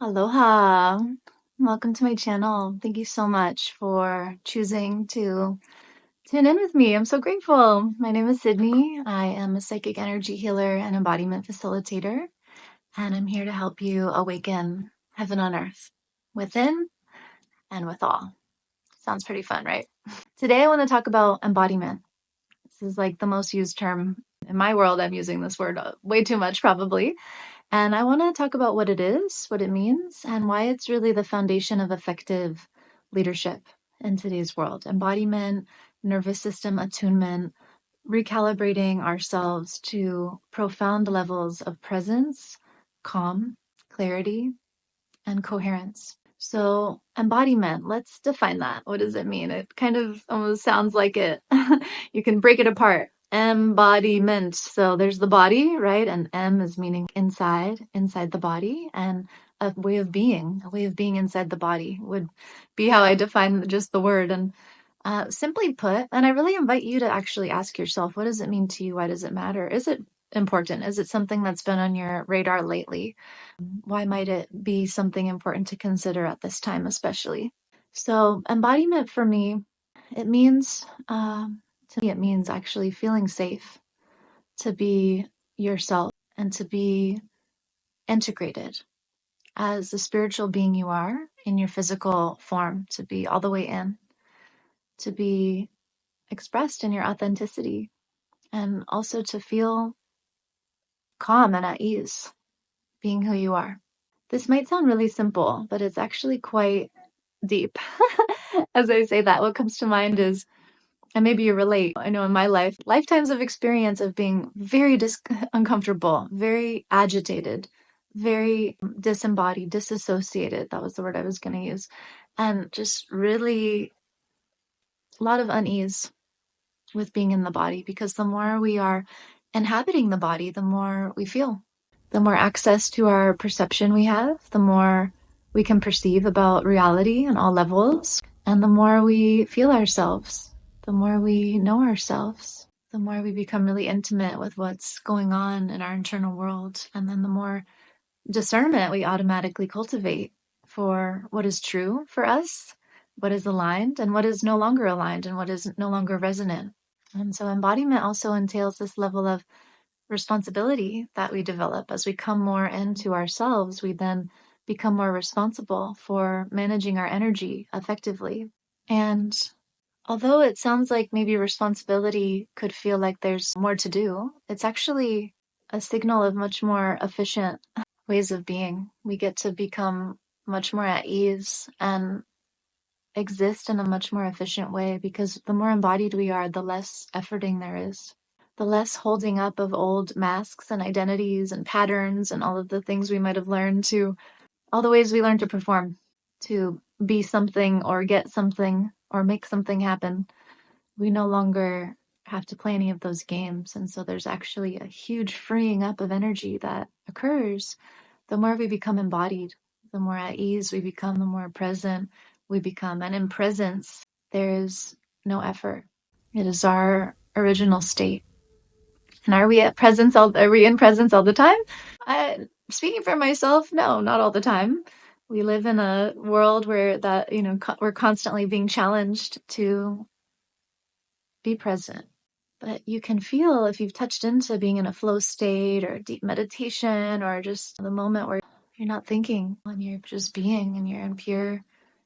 Aloha. Welcome to my channel. Thank you so much for choosing to tune in with me. I'm so grateful. My name is Sydney. I am a psychic energy healer and embodiment facilitator, and I'm here to help you awaken heaven on earth, within and with all. Sounds pretty fun, right? Today I want to talk about embodiment. This is like the most used term in my world. I'm using this word way too much, probably. And I want to talk about what it is, what it means, and why it's really the foundation of effective leadership in today's world. Embodiment, nervous system attunement, recalibrating ourselves to profound levels of presence, calm, clarity, and coherence. So, embodiment, let's define that. What does it mean? It kind of almost sounds like it. You can break it apart. Embodiment. So there's the body, right? And M is meaning inside the body, and a way of being inside the body would be how I define just the word. And simply put, and I really invite you to actually ask yourself, what does it mean to you? Why does it matter? Is it important? Is it something that's been on your radar lately? Why might it be something important to consider at this time, especially? So, embodiment for me, it means, it means actually feeling safe to be yourself and to be integrated as the spiritual being you are in your physical form, to be all the way in, to be expressed in your authenticity, and also to feel calm and at ease being who you are. This might sound really simple, but it's actually quite deep. As I say that, what comes to mind is, and maybe you relate, I know in my life, lifetimes of experience of being very uncomfortable, very agitated, very disembodied, disassociated. That was the word I was going to use. And just really a lot of unease with being in the body, because the more we are inhabiting the body, the more we feel. The more access to our perception we have, the more we can perceive about reality on all levels. And the more we feel ourselves, the more we know ourselves, the more we become really intimate with what's going on in our internal world. And then the more discernment we automatically cultivate for what is true for us, what is aligned, and what is no longer aligned, and what is no longer resonant. And so embodiment also entails this level of responsibility that we develop. As we come more into ourselves, we then become more responsible for managing our energy effectively. And although it sounds like maybe responsibility could feel like there's more to do, it's actually a signal of much more efficient ways of being. We get to become much more at ease and exist in a much more efficient way, because the more embodied we are, the less efforting there is. The less holding up of old masks and identities and patterns and all of the things we might have learned, to all the ways we learn to perform, to be something or get something or make something happen. We no longer have to play any of those games. And so there's actually a huge freeing up of energy that occurs the more we become embodied, the more at ease we become, the more present we become. And in presence, there is no effort. It is our original state. And are we in presence all the time? Speaking for myself, no, not all the time. We live in a world where we're constantly being challenged to be present. But you can feel, if you've touched into being in a flow state or deep meditation, or just the moment where you're not thinking and you're just being, and you're in pure,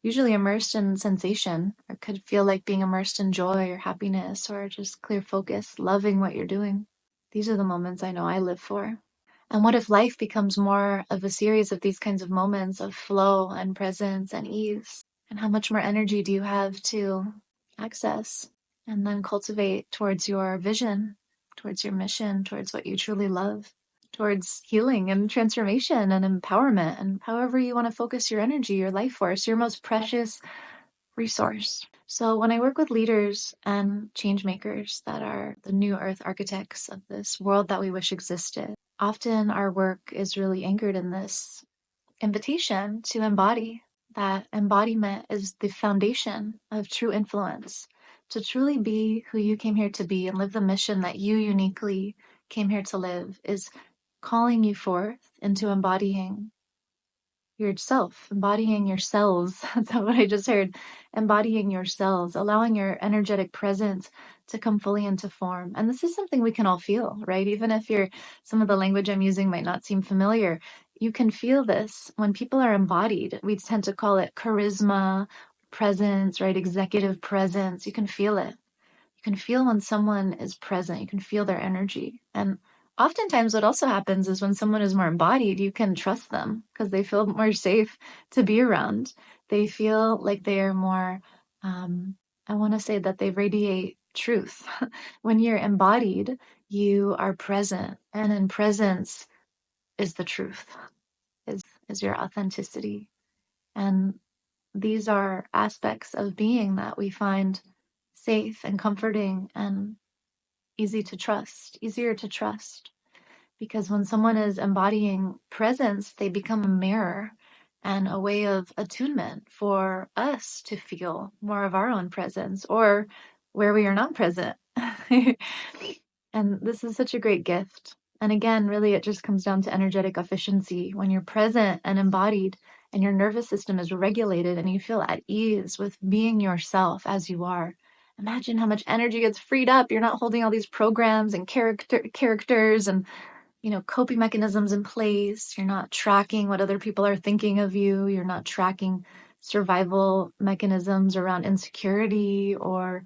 usually immersed in sensation, or could feel like being immersed in joy or happiness or just clear focus, loving what you're doing. These are the moments I know I live for. And what if life becomes more of a series of these kinds of moments of flow and presence and ease? And how much more energy do you have to access and then cultivate towards your vision, towards your mission, towards what you truly love, towards healing and transformation and empowerment, and however you want to focus your energy, your life force, your most precious resource. So when I work with leaders and change makers that are the new earth architects of this world that we wish existed, often our work is really anchored in this invitation to embody. That embodiment is the foundation of true influence. To truly be who you came here to be and live the mission that you uniquely came here to live is calling you forth into embodying yourself, embodying your cells. That's what I just heard. Embodying your cells, allowing your energetic presence to come fully into form. And this is something we can all feel, right? Even if some of the language I'm using might not seem familiar, you can feel this when people are embodied. We tend to call it charisma, presence, right? Executive presence. You can feel it. You can feel when someone is present. You can feel their energy. And oftentimes what also happens is when someone is more embodied, you can trust them because they feel more safe to be around. They feel like they are more, I want to say that they radiate truth. When you're embodied, you are present. And in presence is the truth, is your authenticity. And these are aspects of being that we find safe and comforting and easier to trust. Because when someone is embodying presence, they become a mirror and a way of attunement for us to feel more of our own presence or where we are not present. And this is such a great gift. And again, really, it just comes down to energetic efficiency. When you're present and embodied and your nervous system is regulated and you feel at ease with being yourself as you are, imagine how much energy gets freed up. You're not holding all these programs and characters and coping mechanisms in place. You're not tracking what other people are thinking of you. You're not tracking survival mechanisms around insecurity or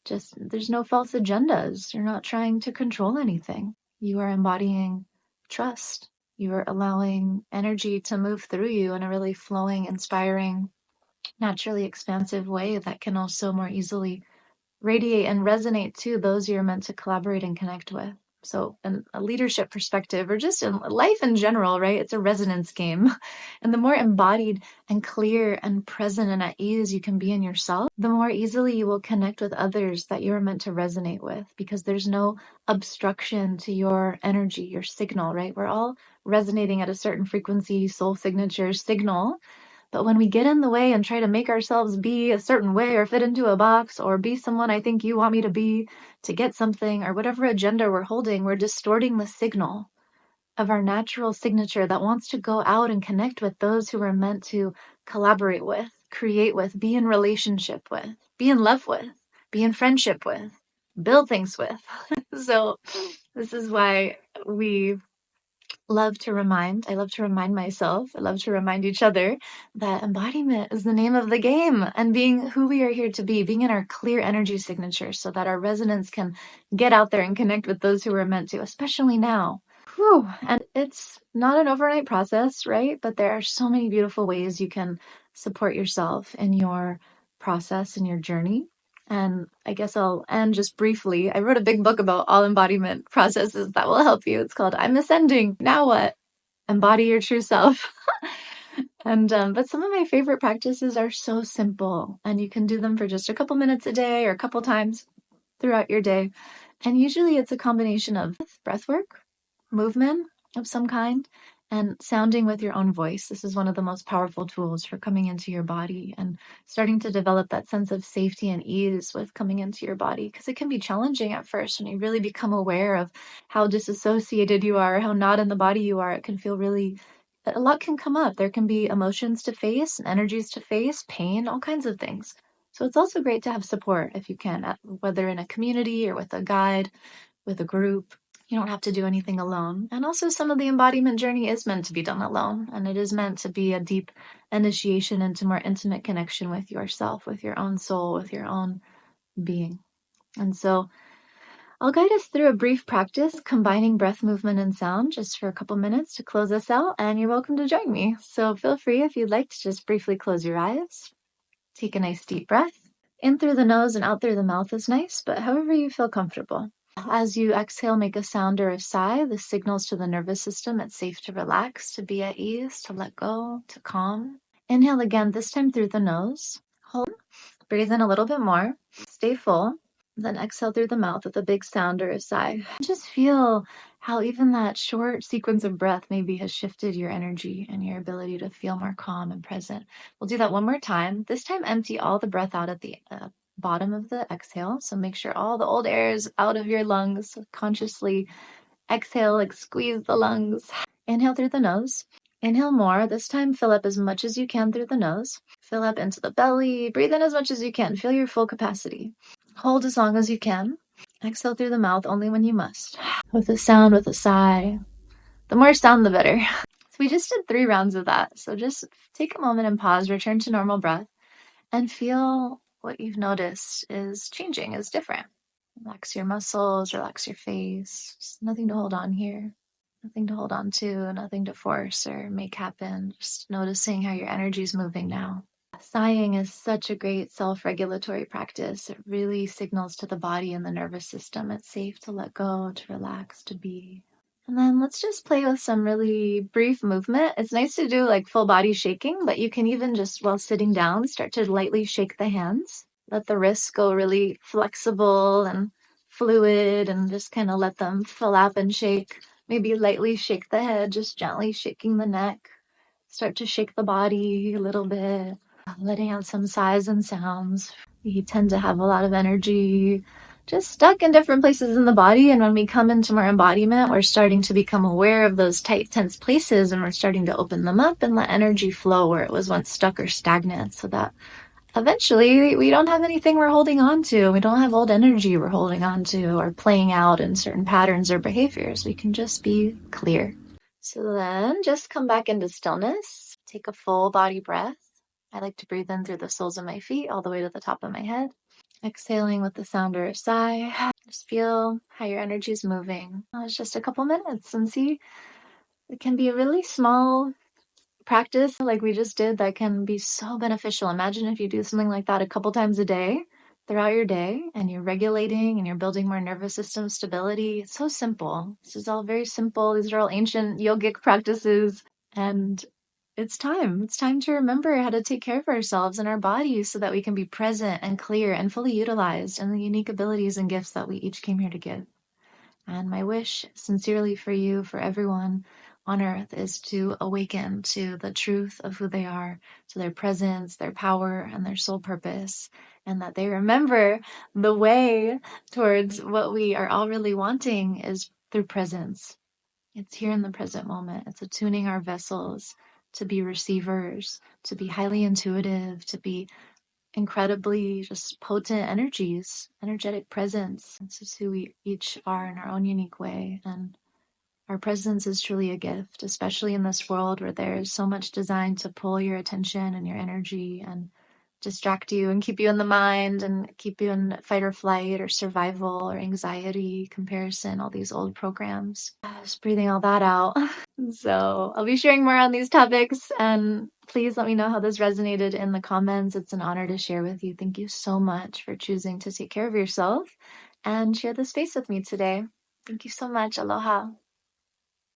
just there's no false agendas. You're not trying to control anything. You are embodying trust. You are allowing energy to move through you in a really flowing, inspiring, naturally expansive way that can also more easily radiate and resonate to those you're meant to collaborate and connect with. So, in a leadership perspective, or just in life in general, right? It's a resonance game. And the more embodied and clear and present and at ease you can be in yourself, the more easily you will connect with others that you're meant to resonate with because there's no obstruction to your energy, your signal, right? We're all resonating at a certain frequency, soul signature signal. But when we get in the way and try to make ourselves be a certain way or fit into a box or be someone I think you want me to be to get something or whatever agenda we're holding, we're distorting the signal of our natural signature that wants to go out and connect with those who we're meant to collaborate with, create with, be in relationship with, be in love with, be in friendship with, build things with. So this is why I love to remind myself, I love to remind each other that embodiment is the name of the game and being who we are here to be, being in our clear energy signature so that our resonance can get out there and connect with those who are meant to, especially now. Whew. And it's not an overnight process, right? But there are so many beautiful ways you can support yourself in your process and your journey. And I guess I'll end just briefly. I wrote a big book about all embodiment processes that will help you. It's called I'm Ascending. Now what? Embody your true self. And but some of my favorite practices are so simple, and you can do them for just a couple minutes a day or a couple times throughout your day. And usually it's a combination of breathwork, movement of some kind, and sounding with your own voice. This is one of the most powerful tools for coming into your body and starting to develop that sense of safety and ease with coming into your body, because it can be challenging at first when you really become aware of how disassociated you are, how not in the body you are. It can feel really, a lot can come up. There can be emotions to face and energies to face, pain, all kinds of things. So it's also great to have support if you can, whether in a community or with a guide, with a group. You don't have to do anything alone. And also some of the embodiment journey is meant to be done alone. And it is meant to be a deep initiation into more intimate connection with yourself, with your own soul, with your own being. And so I'll guide us through a brief practice combining breath, movement, and sound just for a couple minutes to close us out. And you're welcome to join me. So feel free if you'd like to just briefly close your eyes. Take a nice deep breath. In through the nose and out through the mouth is nice, but however you feel comfortable. As you exhale, make a sound or a sigh. This signals to the nervous system it's safe to relax, to be at ease, to let go, to calm. Inhale again, this time through the nose. Hold. Breathe in a little bit more. Stay full. Then exhale through the mouth with a big sound or a sigh. Just feel how even that short sequence of breath maybe has shifted your energy and your ability to feel more calm and present. We'll do that one more time. This time, empty all the breath out at the bottom of the exhale. So make sure all the old air is out of your lungs. Consciously exhale, like squeeze the lungs. Inhale through the nose. Inhale more. This time, fill up as much as you can through the nose. Fill up into the belly. Breathe in as much as you can. Feel your full capacity. Hold as long as you can. Exhale through the mouth only when you must. With a sound, with a sigh. The more sound, the better. So we just did 3 rounds of that. So just take a moment and pause, return to normal breath, and feel what you've noticed is changing, is different. Relax your muscles, relax your face. Just nothing to hold on here. Nothing to hold on to, nothing to force or make happen. Just noticing how your energy is moving now. Sighing is such a great self-regulatory practice. It really signals to the body and the nervous system it's safe to let go, to relax, to be. And then let's just play with some really brief movement. It's nice to do like full body shaking, but you can even just while sitting down, start to lightly shake the hands. Let the wrists go really flexible and fluid and just kind of let them flap and shake. Maybe lightly shake the head, just gently shaking the neck. Start to shake the body a little bit, letting out some sighs and sounds. We tend to have a lot of energy just stuck in different places in the body. And when we come into more embodiment, we're starting to become aware of those tight, tense places, and we're starting to open them up and let energy flow where it was once stuck or stagnant, so that eventually we don't have anything we're holding on to. We don't have old energy we're holding on to or playing out in certain patterns or behaviors. We can just be clear. So then just come back into stillness. Take a full body breath. I like to breathe in through the soles of my feet all the way to the top of my head. Exhaling with the sound or a sigh. Just feel how your energy is moving. It's just a couple minutes and see. It can be a really small practice like we just did that can be so beneficial. Imagine if you do something like that a couple times a day throughout your day, and you're regulating and you're building more nervous system stability. It's so simple. This is all very simple. These are all ancient yogic practices, and it's time. It's time to remember how to take care of ourselves and our bodies so that we can be present and clear and fully utilized in the unique abilities and gifts that we each came here to give. And my wish sincerely for you, for everyone on earth, is to awaken to the truth of who they are, to their presence, their power, and their soul purpose, and that they remember the way towards what we are all really wanting is through presence. It's here in the present moment. It's attuning our vessels to be receivers, to be highly intuitive, to be incredibly just potent energies, energetic presence. This is who we each are in our own unique way. And our presence is truly a gift, especially in this world where there is so much designed to pull your attention and your energy and distract you and keep you in the mind and keep you in fight or flight or survival or anxiety, comparison, all these old programs. Just breathing all that out. So I'll be sharing more on these topics, and please let me know how this resonated in the comments. It's an honor to share with you. Thank you so much for choosing to take care of yourself and share this space with me today. Thank you so much. Aloha.